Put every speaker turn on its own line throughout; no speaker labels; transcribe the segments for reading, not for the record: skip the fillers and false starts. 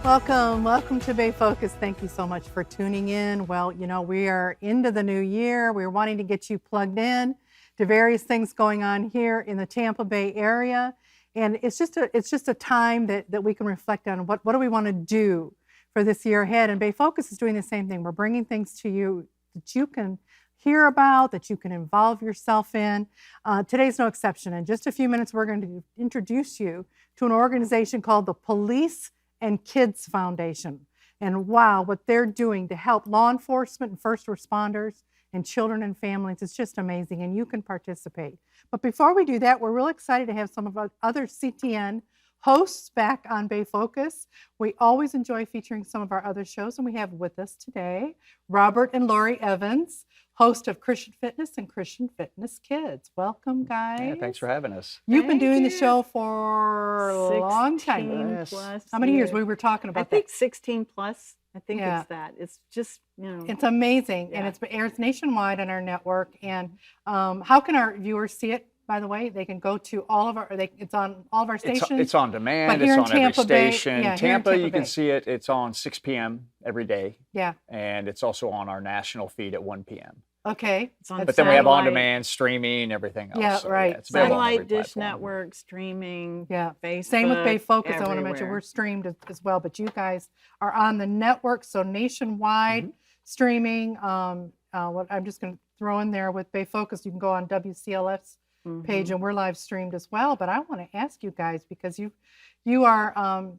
Welcome to Bay Focus. Thank you so much for tuning in. Well, we are into the new year. We're wanting to get you plugged in to various things going on here in the Tampa Bay area. And it's just a time that we can reflect on what do we want to do for this year ahead. And Bay Focus is doing the same thing. We're bringing things to you that you can hear about, that you can involve yourself in. Today's no exception. In just a few minutes, we're going to introduce you to an organization called the Police and Kids Foundation. And wow, what they're doing to help law enforcement and first responders and children and families is just amazing, and you can participate. But before we do that, we're real excited to have some of our other CTN hosts back on Bay Focus. We always enjoy featuring some of our other shows, and we have with us today Robert and Lori Evans, host of Christian Fitness and Christian Fitness Kids. Welcome, guys.
Yeah, thanks for having us.
You've been doing the show for a long time.
16 plus.
How many years? We were talking about
I think 16 plus. I think it's that. It's just,
It's amazing. And it airs nationwide on our network. And how can our viewers see it? By the way, they can go to all of our, it's on all of our stations.
It's on demand.
But
it's on
Tampa
every station.
Bay,
Tampa, you can see it. It's on 6 p.m. every day.
Yeah.
And it's also on our national feed at 1 p.m.
Okay.
But then we have on-demand streaming, everything else.
Yeah,
so,
right.
it's available on
satellite
every
dish
platform.
network, streaming, Facebook.
Same with Bay Focus.
Everywhere.
I want to mention we're streamed as well, but you guys are on the network, so nationwide streaming. What I'm just going to throw in there with Bay Focus, you can go on WCLF's page, and we're live streamed as well. But I want to ask you guys, because you are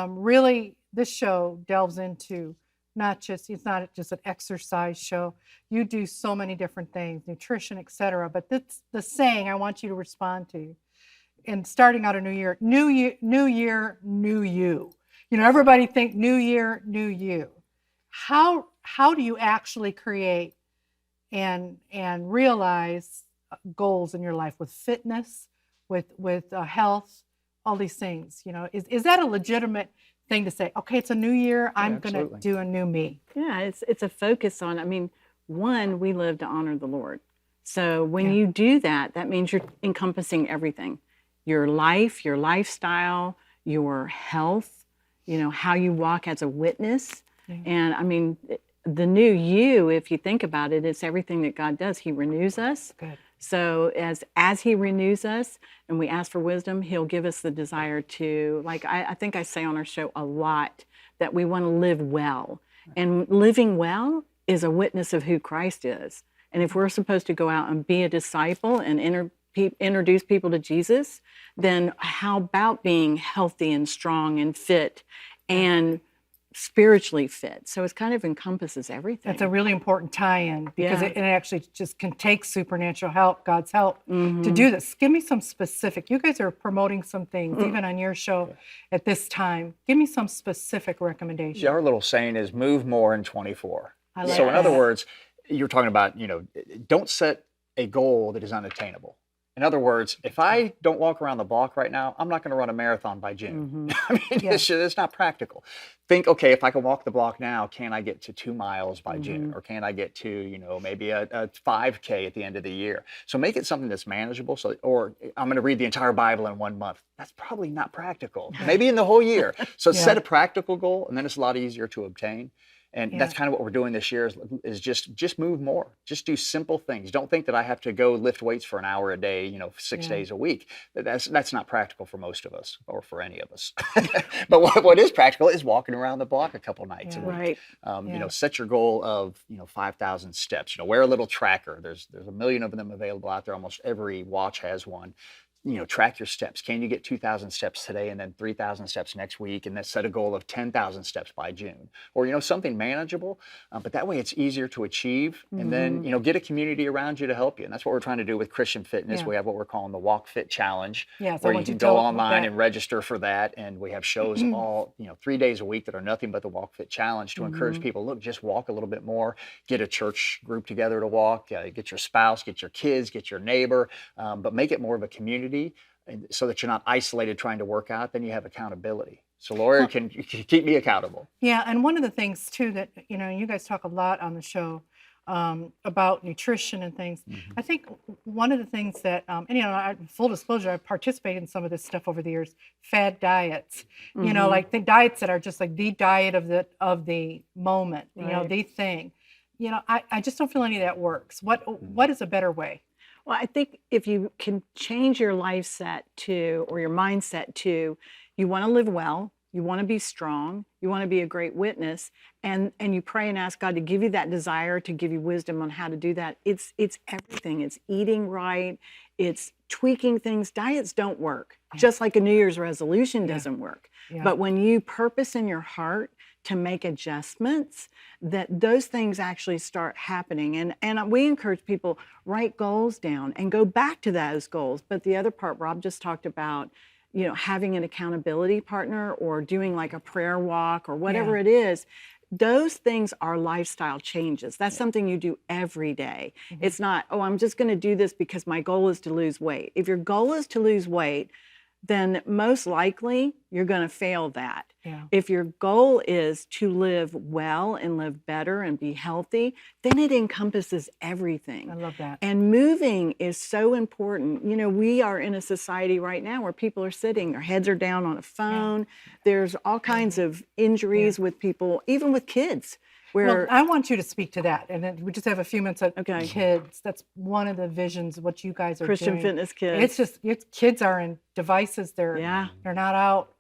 really, this show delves into it's not just an exercise show. You do so many different things, nutrition, etc. But that's the saying I want you to respond to. And starting out a new year, new year, new you. Everybody think new year, new you. How do you actually create and realize goals in your life with fitness, with health, all these things? Is that a legitimate thing to say, okay, it's a new year, I'm going to do a new me?
Yeah, it's a focus on, one, we live to honor the Lord. So when you do that, that means you're encompassing everything. Your life, your lifestyle, your health, how you walk as a witness. And the new you, if you think about it, it's everything that God does. He renews us.
Good.
So as he renews us and we ask for wisdom, he'll give us the desire to, I think I say on our show a lot, that we want to live well. And living well is a witness of who Christ is. And if we're supposed to go out and be a disciple and introduce people to Jesus, then how about being healthy and strong and fit and spiritually fit? So it kind of encompasses everything.
That's a really important tie-in, because it actually just can take supernatural help, God's help, to do this. Give me some specific. You guys are promoting some things, even on your show at this time. Give me some specific recommendations.
Yeah, our little saying is move more in 24.
I like
so in
that.
other words, you're talking about, don't set a goal that is unattainable. In other words, if I don't walk around the block right now, I'm not going to run a marathon by June. It's not practical. Think, okay, if I can walk the block now, can I get to 2 miles by June? Or can I get to, maybe a 5K at the end of the year? So make it something that's manageable. Or I'm going to read the entire Bible in 1 month. That's probably not practical. Maybe in the whole year. So set a practical goal, and then it's a lot easier to obtain. And that's kind of what we're doing this year is just move more. Just do simple things. Don't think that I have to go lift weights for an hour a day, 6 days a week. That's not practical for most of us, or for any of us. But what is practical is walking around the block a couple nights a week.
Right.
Set your goal of 5,000 steps. Wear a little tracker. There's a million of them available out there. Almost every watch has one. Track your steps. Can you get 2,000 steps today and then 3,000 steps next week, and then set a goal of 10,000 steps by June, or something manageable. But that way it's easier to achieve, and then get a community around you to help you. And that's what we're trying to do with Christian Fitness. We have what we're calling the Walk Fit Challenge, where you can go online and register for that. And we have shows all 3 days a week that are nothing but the Walk Fit Challenge to encourage people. Look, just walk a little bit more. Get a church group together to walk. Get your spouse, get your kids, get your neighbor, but make it more of a community. So that you're not isolated trying to work out, then you have accountability. So Lori can keep me accountable.
Yeah, and one of the things too that you guys talk a lot on the show about nutrition and things. I think one of the things that, and full disclosure, I've participated in some of this stuff over the years, fad diets, like the diets that are just like the diet of the moment, the thing. I just don't feel any of that works. What is a better way?
Well, I think if you can change your life set to, or your mindset to, you want to live well, you want to be strong, you want to be a great witness, and you pray and ask God to give you that desire, to give you wisdom on how to do that. It's everything. It's eating right. It's tweaking things. Diets don't work, just like a New Year's resolution doesn't work.
Yeah.
But when you purpose in your heart to make adjustments, that those things actually start happening. And we encourage people, write goals down and go back to those goals. But the other part Rob just talked about, having an accountability partner or doing like a prayer walk or whatever it is, those things are lifestyle changes. That's something you do every day. It's not, I'm just going to do this because my goal is to lose weight. If your goal is to lose weight, then most likely you're going to fail that.
Yeah.
If your goal is to live well and live better and be healthy, then it encompasses everything.
I love that.
And moving is so important. We are in a society right now where people are sitting, their heads are down on a phone. There's all kinds of injuries with people, even with kids.
Well, I want you to speak to that, and then we just have a few minutes of
Okay.
kids. That's one of the visions of what you guys are
Christian
doing.
Fitness Kids.
Kids are in devices. They're not out.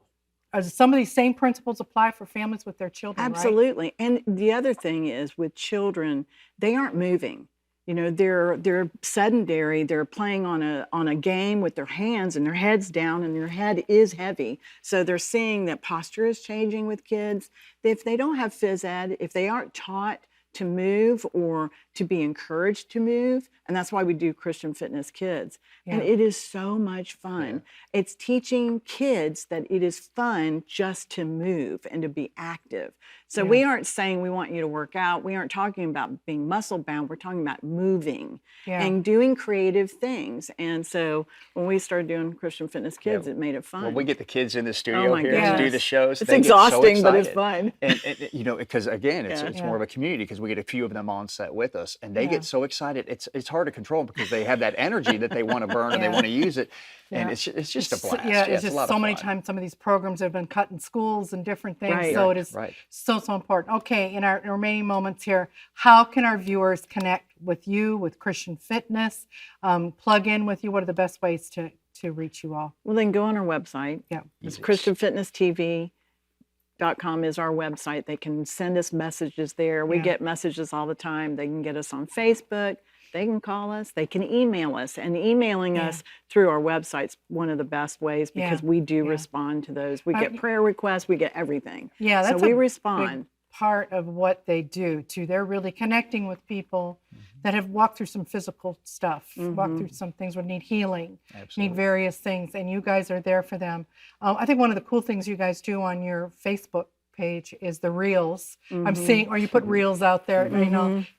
Some of these same principles apply for families with their children, right?
Absolutely. And the other thing is with children, they aren't moving. They're sedentary. They're playing on a game with their hands and their heads down, and their head is heavy. So they're seeing that posture is changing with kids. If they don't have phys ed, if they aren't taught to move or to be encouraged to move, and that's why we do Christian Fitness Kids. And it is so much fun. It's teaching kids that it is fun just to move and to be active. So we aren't saying we want you to work out. We aren't talking about being muscle bound. We're talking about moving and doing creative things. And so when we started doing Christian Fitness Kids, it made it fun.
When we get the kids in the studio
my
here
goodness.
to do the shows,
It's
they
exhausting,
get so
but it's
excited.
fun.
And because again, it's more of a community because we get a few of them on set with us, and they get so excited. It's hard to control because they have that energy that they want to burn and they want to use it, and it's just a blast.
It's
a
just
lot
so
of
many
fun.
times some of these programs have been cut in schools and different things.
Right.
So it is so important. Okay, in our remaining moments here, how can our viewers connect with you, with Christian Fitness, plug in with you? What are the best ways to reach you all?
Well, then go on our website.
Yeah.
It's ChristianFitnessTV.com is our website. They can send us messages there. We get messages all the time. They can get us on Facebook. They can call us. They can email us. And emailing us through our website's one of the best ways because we do respond to those. We get prayer requests. We get everything.
Yeah, that's
so we
a
respond.
big part of what they do too. They're really connecting with people that have walked through some physical stuff, walked through some things would need healing, need various things, and you guys are there for them. I think one of the cool things you guys do on your Facebook page is the reels. I'm seeing, or you put reels out there.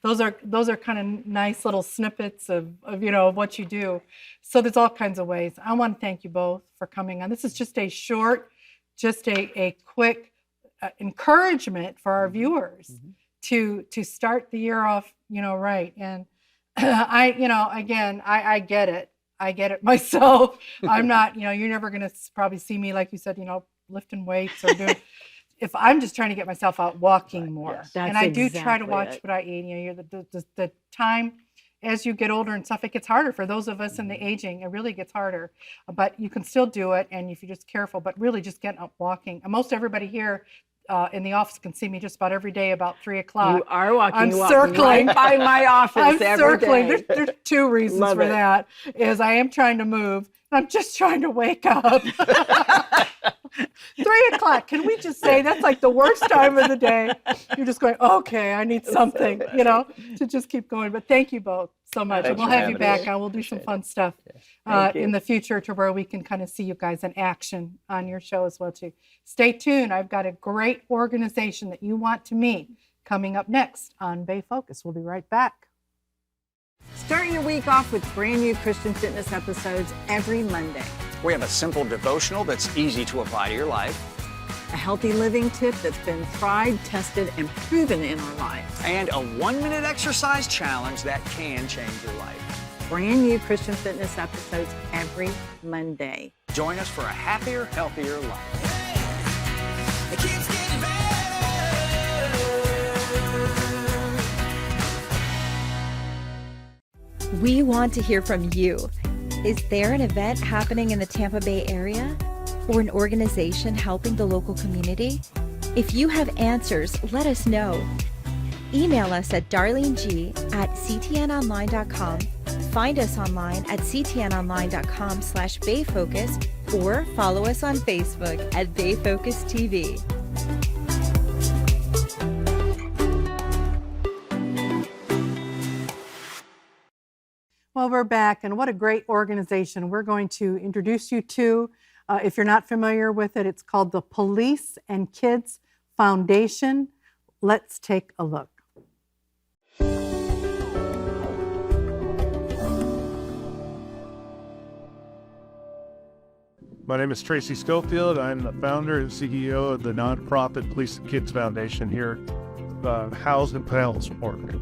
Those are kind of nice little snippets of what you do. So there's all kinds of ways. I want to thank you both for coming on. This is just a short, just a quick encouragement for our viewers to start the year off, right. And I get it. I get it myself. I'm not, you're never going to probably see me, like you said, lifting weights or doing. If I'm just trying to get myself out walking more, and I do try to watch what I eat. The time as you get older and stuff, it gets harder for those of us in the aging. It really gets harder, but you can still do it, and if you're just careful. But really, just getting up walking. And most everybody here in the office can see me just about every day about 3 o'clock.
You are walking.
I'm
walking
circling
right by my office
I'm
every
circling.
day.
There's two reasons
Love
for
it.
that. Is I am trying to move. I'm just trying to wake up. 3 o'clock. Can we just say that's like the worst time of the day? You're just going, okay, I need something, to just keep going. But thank you both so much. And
Thanks
we'll
for
have you
having
back
us.
on. We'll do some fun stuff
Thank you.
in the future to where we can kind of see you guys in action on your show as well too. Stay tuned. I've got a great organization that you want to meet coming up next on Bay Focus. We'll be right back.
Start your week off with brand new Christian Fitness episodes every Monday.
We have a simple devotional that's easy to apply to your life.
a healthy living tip that's been tried, tested, and proven in our lives.
And a 1-minute exercise challenge that can change your life.
Brand new Christian fitness episodes every Monday.
Join us for a happier, healthier life.
It keeps getting better.
We want to hear from you. Is there an event happening in the Tampa Bay area? Or an organization helping the local community? If you have answers, let us know. Email us at darleneg@ctnonline.com. Find us online at ctnonline.com/BayFocus or follow us on Facebook at BayFocus TV.
Well, we're back, and what a great organization we're going to introduce you to. If you're not familiar with it, it's called the Police and Kids Foundation. Let's take a look.
My name is Tracey Schofield. I'm the founder and CEO of the nonprofit Police and Kids Foundation here, housed in Pinellas Park.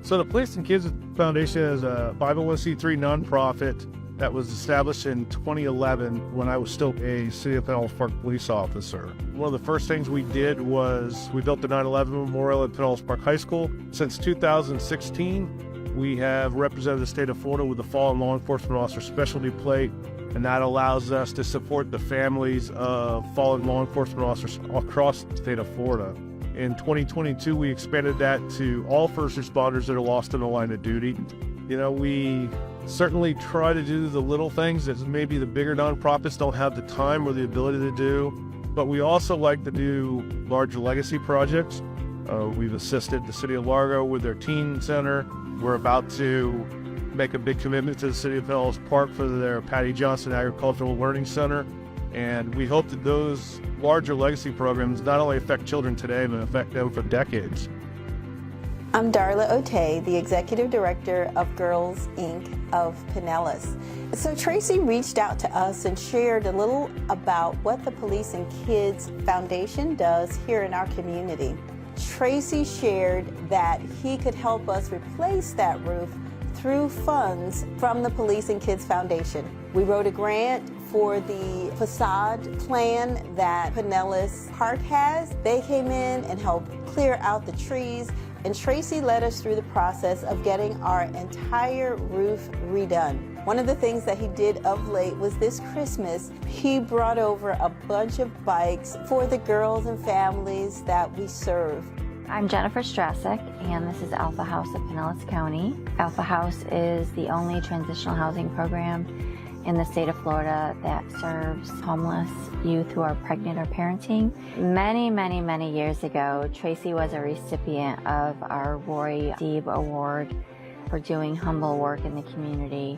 So the Police and Kids Foundation is a 501c3 nonprofit that was established in 2011 when I was still a City of Pinellas Park police officer. One of the first things we did was we built the 9/11 Memorial at Pinellas Park High School. Since 2016, we have represented the state of Florida with the Fallen Law Enforcement Officer Specialty Plate, and that allows us to support the families of fallen law enforcement officers across the state of Florida. In 2022, we expanded that to all first responders that are lost in the line of duty. You know, we certainly try to do the little things that maybe the bigger nonprofits don't have the time or the ability to do, but we also like to do large legacy projects. We've assisted the City of Largo with their teen center. We're about to make a big commitment to the City of Pinellas Park for their Patty Johnson Agricultural Learning Center. And we hope that those larger legacy programs not only affect children today, but affect them for decades.
I'm Darla Otey, the Executive Director of Girls, Inc. of Pinellas. So Tracey reached out to us and shared a little about what the Police and Kids Foundation does here in our community. Tracey shared that he could help us replace that roof through funds from the Police and Kids Foundation. We wrote a grant for the facade plan that Pinellas Park has. They came in and helped clear out the trees, and Tracey led us through the process of getting our entire roof redone. One of the things that he did of late was this Christmas, he brought over a bunch of bikes for the girls and families that we serve.
I'm Jennifer Strasek, and this is Alpha House of Pinellas County. Alpha House is the only transitional housing program in the state of Florida that serves homeless youth who are pregnant or parenting. Many years ago, Tracey was a recipient of our Roy Deeb Award for doing humble work in the community,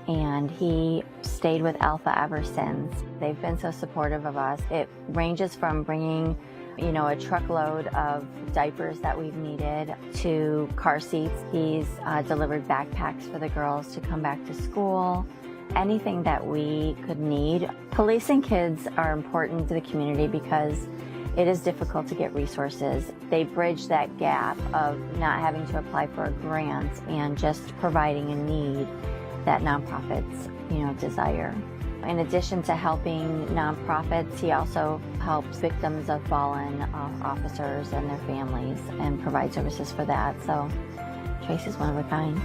and he stayed with Alpha ever since. They've been so supportive of us. It ranges from bringing a truckload of diapers that we've needed to car seats. He's delivered backpacks for the girls to come back to school. Anything that we could need. Police and kids are important to the community because it is difficult to get resources. They bridge that gap of not having to apply for a grant and just providing a need that nonprofits, desire. In addition to helping nonprofits, he also helps victims of fallen officers and their families and provides services for that. So Tracey's one of a kind.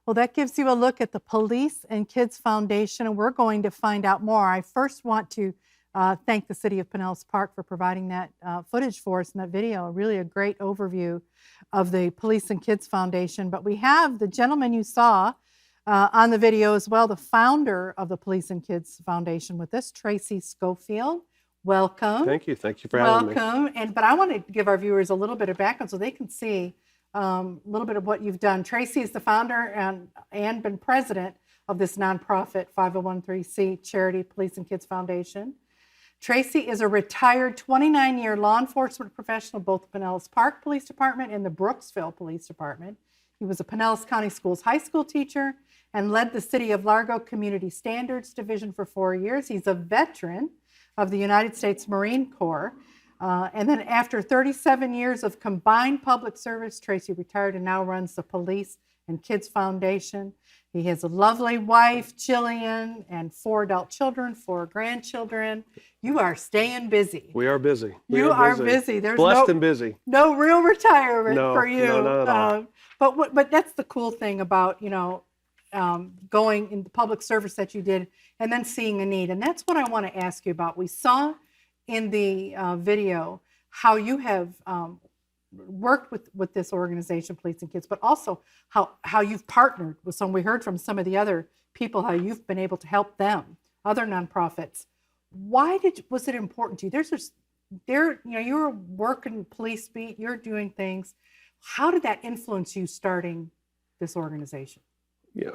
Well, that gives you a look at the Police and Kids Foundation, and we're going to find out more. I first want to thank the City of Pinellas Park for providing that footage for us in that video. Really a great overview of the Police and Kids Foundation. But we have the gentleman you saw on the video as well, the founder of the Police and Kids Foundation with us, Tracey Schofield. Welcome.
Thank you. Thank you for having me.
Welcome. But I want to give our viewers a little bit of background so they can see a little bit of what you've done. Tracey is the founder and been president of this nonprofit 501c charity Police and Kids Foundation. Tracey is a retired 29-year law enforcement professional, both the Pinellas Park Police Department and the Brooksville Police Department. He was a Pinellas County Schools high school teacher and led the City of Largo Community Standards Division for 4 years. He's a veteran of the United States Marine Corps. And then after 37 years of combined public service, Tracey retired and now runs the Police and Kids Foundation. He has a lovely wife, Jillian, and 4 adult children, 4 grandchildren. You are staying busy.
We are busy.
You are busy. There's
blessed and busy.
No real retirement for you.
No, not at all.
But that's the cool thing about, going in the public service that you did and then seeing a need. And that's what I want to ask you about. We saw in the video how you have worked with this organization, Police and Kids, but also how you've partnered with some. We heard from some of the other people how you've been able to help them, other nonprofits. Why was it important to you? You're working police beat, you're doing things. How did that influence you starting this organization?
Yeah,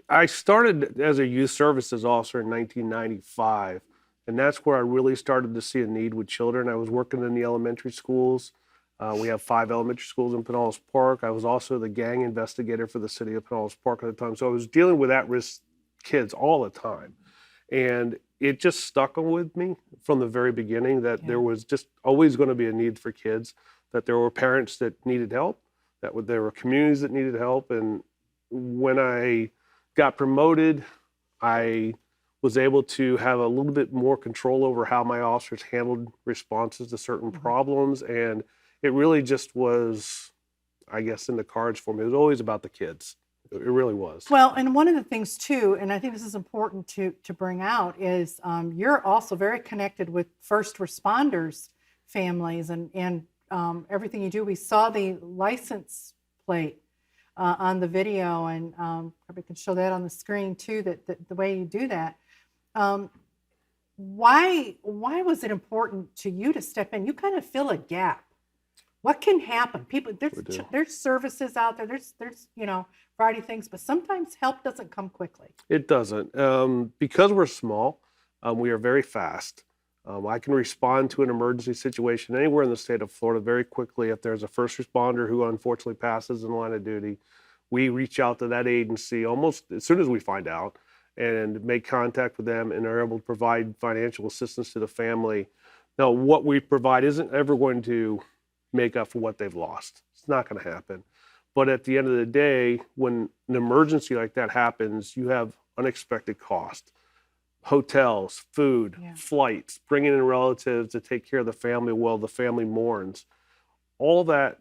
I started as a youth services officer in 1995, and that's where I really started to see a need with children. I was working in the elementary schools. We have 5 elementary schools in Pinellas Park. I was also the gang investigator for the city of Pinellas Park at the time. So I was dealing with at-risk kids all the time. And it just stuck with me from the very beginning that there was just always going to be a need for kids, that there were parents that needed help, that there were communities that needed help. And when I got promoted, I was able to have a little bit more control over how my officers handled responses to certain problems. And it really just was, I guess, in the cards for me. It was always about the kids. It really was.
Well, and one of the things too, and I think this is important to bring out, is you're also very connected with first responders families and everything you do. We saw the license plate on the video, and probably can show that on the screen too, that the way you do that. Why was it important to you to step in? You kind of fill a gap. What can happen? People, there's services out there. There's variety of things, but sometimes help doesn't come quickly.
It doesn't. Because we're small, we are very fast. I can respond to an emergency situation anywhere in the state of Florida very quickly. If there's a first responder who unfortunately passes in the line of duty, we reach out to that agency almost as soon as we find out and make contact with them and are able to provide financial assistance to the family. Now, what we provide isn't ever going to make up for what they've lost. It's not going to happen. But at the end of the day, when an emergency like that happens, you have unexpected cost. Hotels, food, flights, bringing in relatives to take care of the family while the family mourns. All that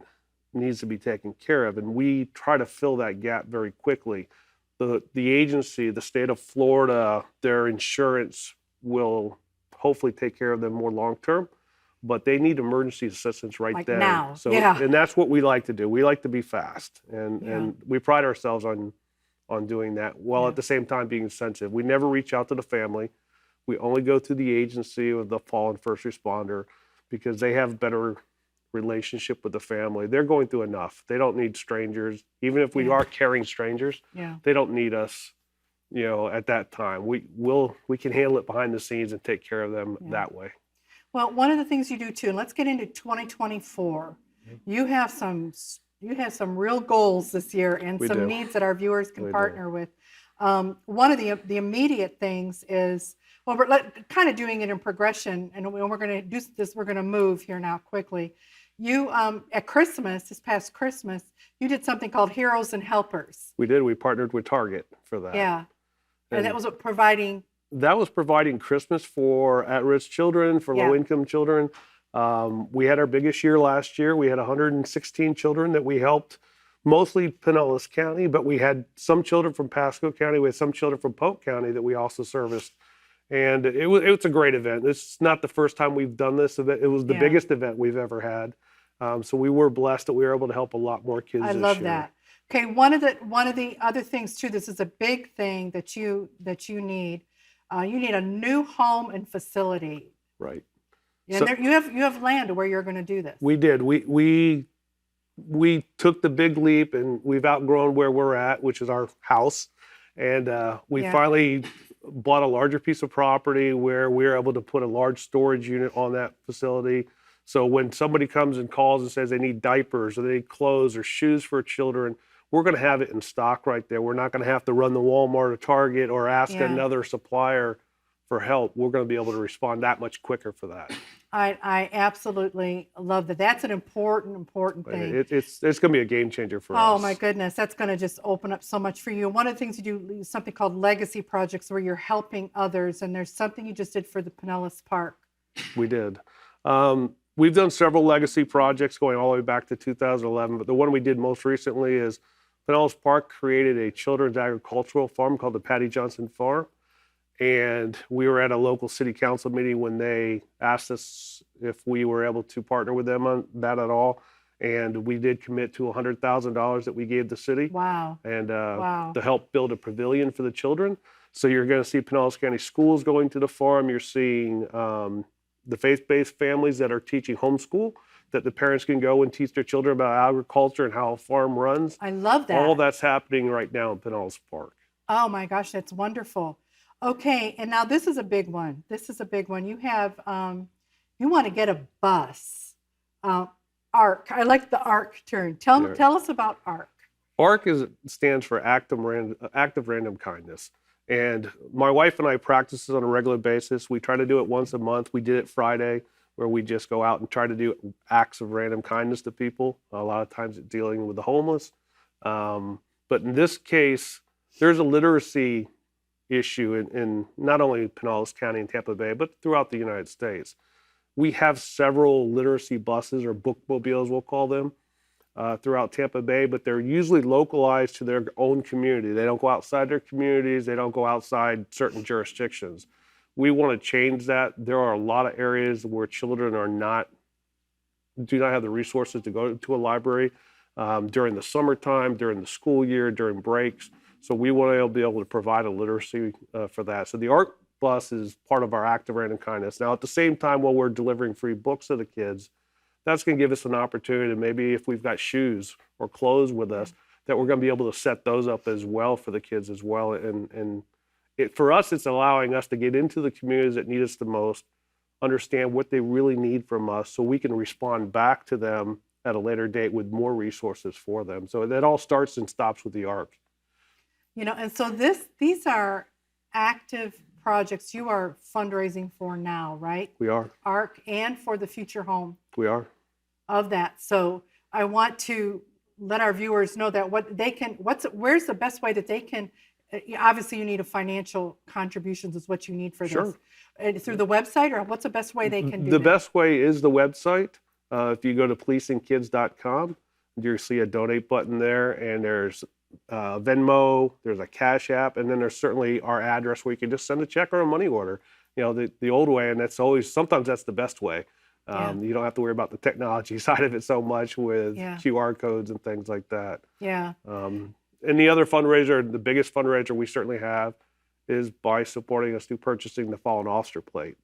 needs to be taken care of, and we try to fill that gap very quickly. The agency, the state of Florida, their insurance will hopefully take care of them more long-term, but they need emergency assistance right then.
Now.
So, and that's what we like to do. We like to be fast, and we pride ourselves on doing that, while at the same time being sensitive. We never reach out to the family. We only go through the agency of the fallen first responder because they have better relationship with the family. They're going through enough. They don't need strangers. Even if we are carrying strangers, they don't need us, at that time. We can handle it behind the scenes and take care of them that way.
Well, one of the things you do too, and let's get into 2024. You have some real goals this year and some needs that our viewers can partner with. One of the immediate things is, well, we're kind of doing it in progression, and we're going to do this. We're going to move here now quickly. You at Christmas, this past Christmas, you did something called Heroes and Helpers.
We did. We partnered with Target for that.
Yeah, and that was providing.
That was providing Christmas for at-risk children, for low-income children. We had our biggest year last year. We had 116 children that we helped, mostly Pinellas County, but we had some children from Pasco County. We had some children from Polk County that we also serviced. And it was a great event. This is not the first time we've done this event. It was the biggest event we've ever had. So we were blessed that we were able to help a lot more kids this year.
I love that. Okay, one of the other things too, this is a big thing that you need. You need a new home and facility.
Right.
And so, you have land where you're going to do this.
We did. We took the big leap, and we've outgrown where we're at, which is our house. And we
Yeah.
finally bought a larger piece of property where we were able to put a large storage unit on that facility. So when somebody comes and calls and says they need diapers or they need clothes or shoes for children, we're going to have it in stock right there. We're not going to have to run to Walmart or Target or ask
Yeah.
another supplier for help. We're going to be able to respond that much quicker for that.
I absolutely love that. That's an important thing.
It's going to be a game changer for us.
Oh my goodness, that's going to just open up so much for you. One of the things you do is something called legacy projects where you're helping others, and there's something you just did for the Pinellas Park.
We did. We've done several legacy projects going all the way back to 2011, but the one we did most recently is Pinellas Park created a children's agricultural farm called the Patty Johnson Farm. And we were at a local city council meeting when they asked us if we were able to partner with them on that at all. And we did commit to $100,000 that we gave the city.
Wow.
And
Wow.
to help build a pavilion for the children. So you're going to see Pinellas County schools going to the farm. You're seeing the faith-based families that are teaching homeschool, that the parents can go and teach their children about agriculture and how a farm runs.
I love that.
All that's happening right now in Pinellas Park.
Oh my gosh, that's wonderful. Okay, and now this is a big one. This is a big one. You have, you want to get a bus. ARC. I like the ARC term. Tell us about ARC.
ARC stands for Act of Random Kindness. And my wife and I practice this on a regular basis. We try to do it once a month. We did it Friday, where we just go out and try to do acts of random kindness to people. A lot of times it's dealing with the homeless. But in this case, there's a literacy issue in not only Pinellas County and Tampa Bay, but throughout the United States. We have several literacy buses, or bookmobiles, we'll call them, throughout Tampa Bay, but they're usually localized to their own community. They don't go outside their communities. They don't go outside certain jurisdictions. We want to change that. There are a lot of areas where children do not have the resources to go to a library during the summertime, during the school year, during breaks. So we want to be able to provide a literacy for that. So the ARC bus is part of our Act of Random Kindness. Now, at the same time, while we're delivering free books to the kids, that's going to give us an opportunity to maybe, if we've got shoes or clothes with us, that we're going to be able to set those up as well for the kids as well. And for us, it's allowing us to get into the communities that need us the most, understand what they really need from us, so we can respond back to them at a later date with more resources for them. So that all starts and stops with the ARC.
You know, and so these are active projects you are fundraising for now, right?
We are.
ARC and for the future home
We are.
of that. So I want to let our viewers know that where's the best way that they can, obviously you need a financial contributions is what you need for
Sure.
this. Through the website, or what's the best way they can do
The
that?
best way is the website. If you go to policingkids.com, you'll see a donate button there, and there's Venmo, there's a Cash App, and then there's certainly our address where you can just send a check or a money order. You know, the old way, and sometimes that's the best way. You don't have to worry about the technology side of it so much with QR codes and things like that.
Yeah.
And the other fundraiser, the biggest fundraiser we certainly have, is by supporting us through purchasing the Fallen Officer Plate.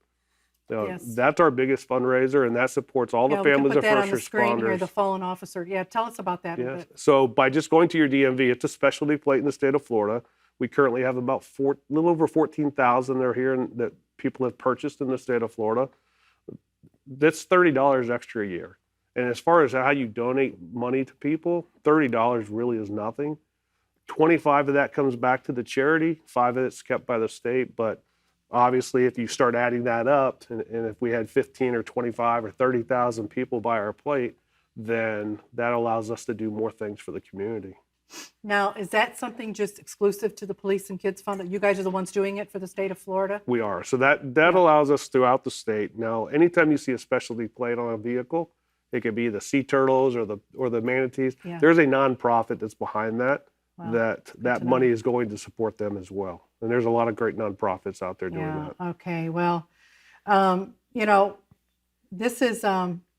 Yes.
That's our biggest fundraiser, and that supports all the
Yeah, we can
families
put
of
that
first
on the screen here,
responders.
the fallen officer. Yeah, tell us about that a
Yes.
bit.
So by just going to your DMV, it's a specialty plate in the state of Florida. We currently have about a little over 14,000 that are here that people have purchased in the state of Florida. That's $30 extra a year. And as far as how you donate money to people, $30 really is nothing. 25 of that comes back to the charity, 5 of it's kept by the state. But obviously, if you start adding that up, and if we had 15 or 25 or 30,000 people buy our plate, then that allows us to do more things for the community.
Now, is that something just exclusive to the Police and Kids Fund, that you guys are the ones doing it for the state of Florida?
We are. So that allows us throughout the state. Now, anytime you see a specialty plate on a vehicle, it could be the sea turtles or the manatees.
Yeah.
There's a nonprofit that's behind that.
Wow.
That money is going to support them as well. And there's a lot of great nonprofits out there doing that.
Okay. Well, this is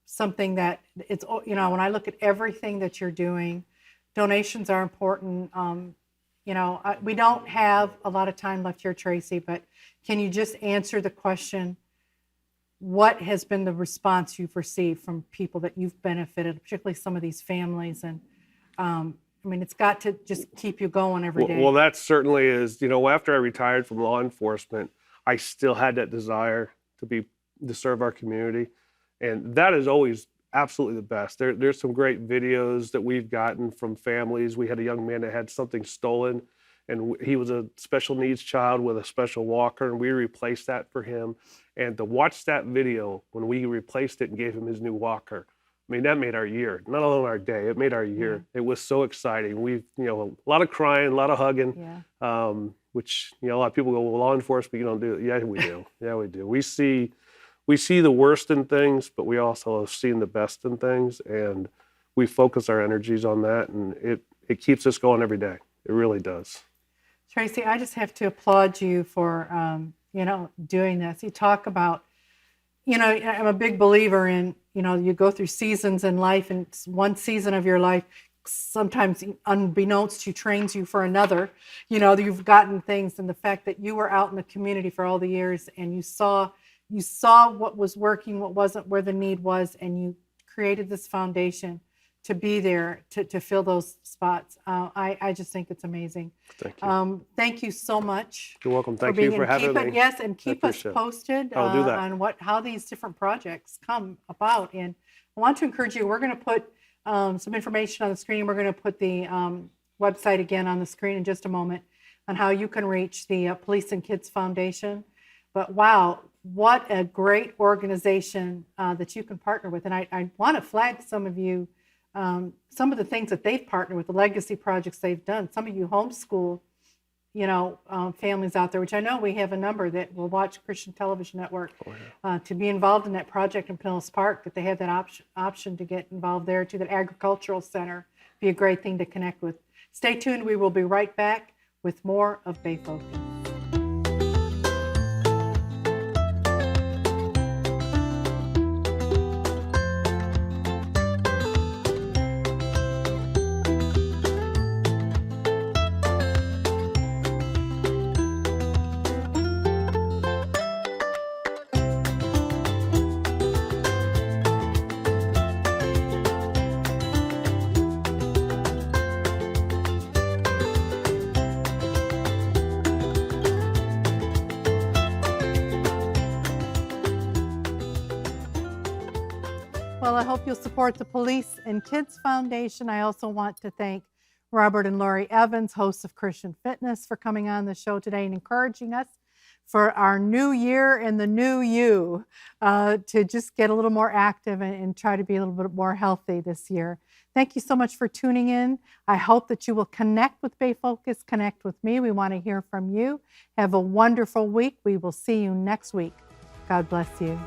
something that it's, when I look at everything that you're doing, donations are important. We don't have a lot of time left here, Tracey, but can you just answer the question, what has been the response you've received from people that you've benefited, particularly some of these families, and I mean, it's got to just keep you going every day.
Well, that certainly is. After I retired from law enforcement, I still had that desire to serve our community, and that is always absolutely the best. There's some great videos that we've gotten from families. We had a young man that had something stolen, and he was a special needs child with a special walker, and we replaced that for him. And to watch that video when we replaced it and gave him his new walker, I mean, that made our year, not only our day, it made our year. It was so exciting. We've, a lot of crying, a lot of hugging, which, a lot of people go, well, law enforcement, you don't do it. Yeah, we do. Yeah, we do. We see the worst in things, but we also have seen the best in things, and we focus our energies on that, and it keeps us going every day. It really does.
Tracey, I just have to applaud you for, doing this. You talk about, I'm a big believer in, you go through seasons in life, and one season of your life, sometimes unbeknownst to you, trains you for another. You've gotten things, and the fact that you were out in the community for all the years, and you saw what was working, what wasn't, where the need was, and you created this foundation to be there to fill those spots. I just think it's amazing.
Thank you.
Thank you so much.
You're welcome. Thank you for having me.
Yes, and keep us posted
I'll do that.
on how these different projects come about. And I want to encourage you. We're going to put some information on the screen. We're going to put the website again on the screen in just a moment on how you can reach the Police and Kids Foundation. But wow, what a great organization that you can partner with. And I want to flag some of you, some of the things that they've partnered with, the legacy projects they've done. Some of you homeschool, families out there, which I know we have a number that will watch Christian Television Network to be involved in that project in Pinellas Park, that they have that option to get involved there too. That agricultural center be a great thing to connect with. Stay tuned. We will be right back with more of Bay Focus. Well, I hope you'll support the Police and Kids Foundation. I also want to thank Robert and Lori Evans, hosts of Christian Fitness, for coming on the show today and encouraging us for our new year and the new you to just get a little more active and try to be a little bit more healthy this year. Thank you so much for tuning in. I hope that you will connect with Bay Focus, connect with me. We want to hear from you. Have a wonderful week. We will see you next week. God bless you.